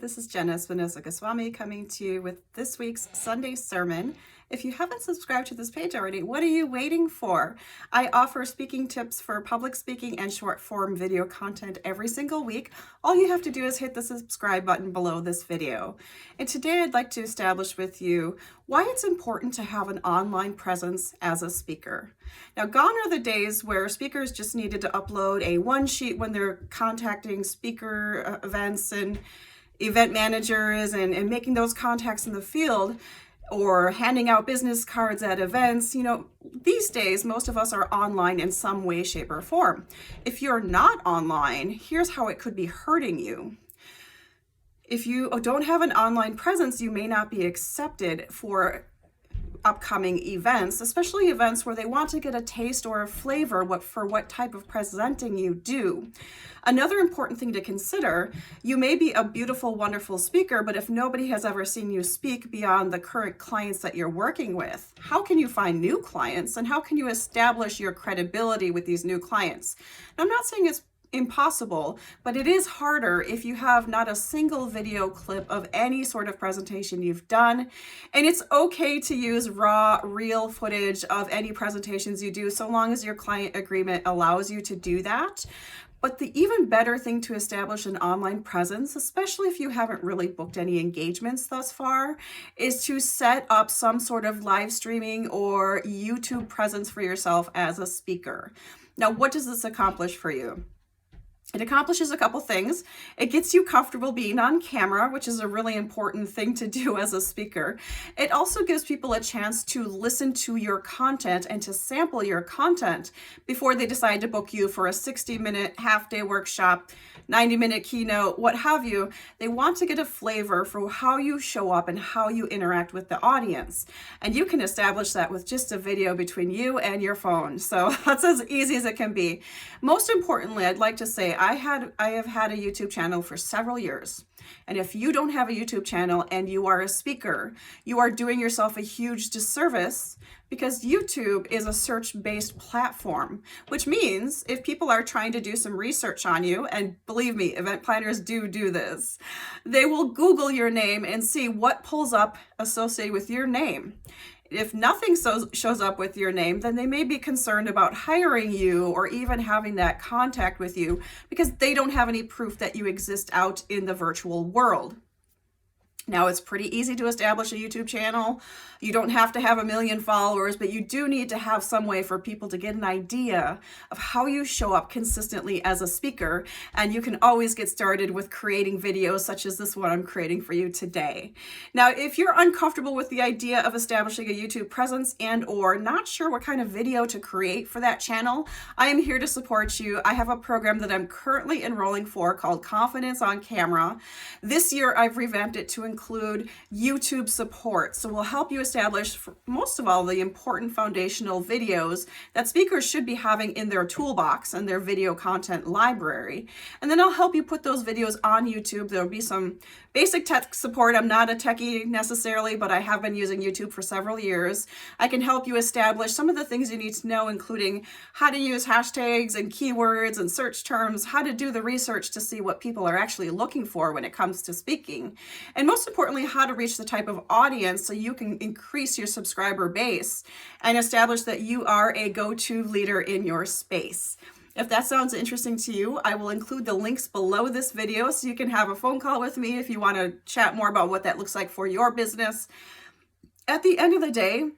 this is Jenn Espinosa-Goswami coming to you with this week's Sunday sermon. If you haven't subscribed to this page already, what are you waiting for? I offer speaking tips for public speaking and short form video content every single week. All you have to do is hit the subscribe button below this video. And today I'd like to establish with you why it's important to have an online presence as a speaker. Now, gone are the days where speakers just needed to upload a one sheet when they're contacting speaker events and event managers and making those contacts in the field, or handing out business cards at events. These days, most of us are online in some way, shape, or form. If you're not online, here's how it could be hurting you. If you don't have an online presence, you may not be accepted for upcoming events, especially events where they want to get a taste or a flavor for what type of presenting you do. Another important thing to consider, you may be a beautiful, wonderful speaker, but if nobody has ever seen you speak beyond the current clients that you're working with, how can you find new clients and how can you establish your credibility with these new clients? Now, I'm not saying it's impossible, but it is harder if you have not a single video clip of any sort of presentation you've done. And it's okay to use raw, real footage of any presentations you do, so long as your client agreement allows you to do that. But the even better thing to establish an online presence, especially if you haven't really booked any engagements thus far, is to set up some sort of live streaming or YouTube presence for yourself as a speaker. Now, what does this accomplish for you? It accomplishes a couple things. It gets you comfortable being on camera, which is a really important thing to do as a speaker. It also gives people a chance to listen to your content and to sample your content before they decide to book you for a 60-minute half-day workshop, 90-minute keynote, what have you. They want to get a flavor for how you show up and how you interact with the audience. And you can establish that with just a video between you and your phone. So that's as easy as it can be. Most importantly, I'd like to say I have had a YouTube channel for several years. And if you don't have a YouTube channel and you are a speaker, you are doing yourself a huge disservice, because YouTube is a search-based platform, which means if people are trying to do some research on you, and believe me, event planners do this, they will Google your name and see what pulls up associated with your name. If nothing shows up with your name, then they may be concerned about hiring you or even having that contact with you because they don't have any proof that you exist out in the virtual world. Now, it's pretty easy to establish a YouTube channel. You don't have to have 1 million followers, but you do need to have some way for people to get an idea of how you show up consistently as a speaker. And you can always get started with creating videos such as this one I'm creating for you today. Now, if you're uncomfortable with the idea of establishing a YouTube presence and/or not sure what kind of video to create for that channel, I am here to support you. I have a program that I'm currently enrolling for called Confidence on Camera. This year, I've revamped it to include YouTube support. So we'll help you establish, most of all, the important foundational videos that speakers should be having in their toolbox and their video content library. And then I'll help you put those videos on YouTube. There'll be some basic tech support. I'm not a techie necessarily, but I have been using YouTube for several years. I can help you establish some of the things you need to know, including how to use hashtags and keywords and search terms, how to do the research to see what people are actually looking for when it comes to speaking, and most importantly, how to reach the type of audience so you can increase your subscriber base and establish that you are a go-to leader in your space. If that sounds interesting to you, I will include the links below this video so you can have a phone call with me if you want to chat more about what that looks like for your business. At the end of the day,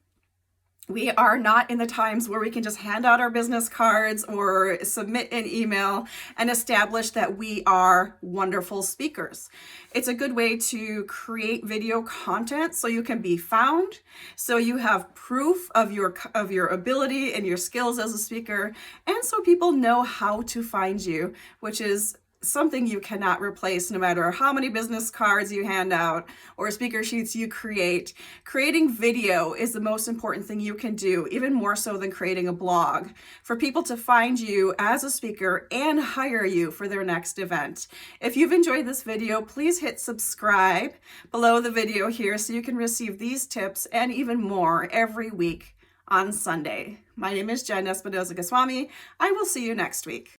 we are not in the times where we can just hand out our business cards or submit an email and establish that we are wonderful speakers. It's a good way to create video content so you can be found, so you have proof of your ability and your skills as a speaker, and so people know how to find you, which is something you cannot replace no matter how many business cards you hand out or speaker sheets you create. Creating video is the most important thing you can do, even more so than creating a blog, for people to find you as a speaker and hire you for their next event. If you've enjoyed this video, please hit subscribe below the video here so you can receive these tips and even more every week on Sunday. My name is Jenn Espinosa-Goswami. I will see you next week.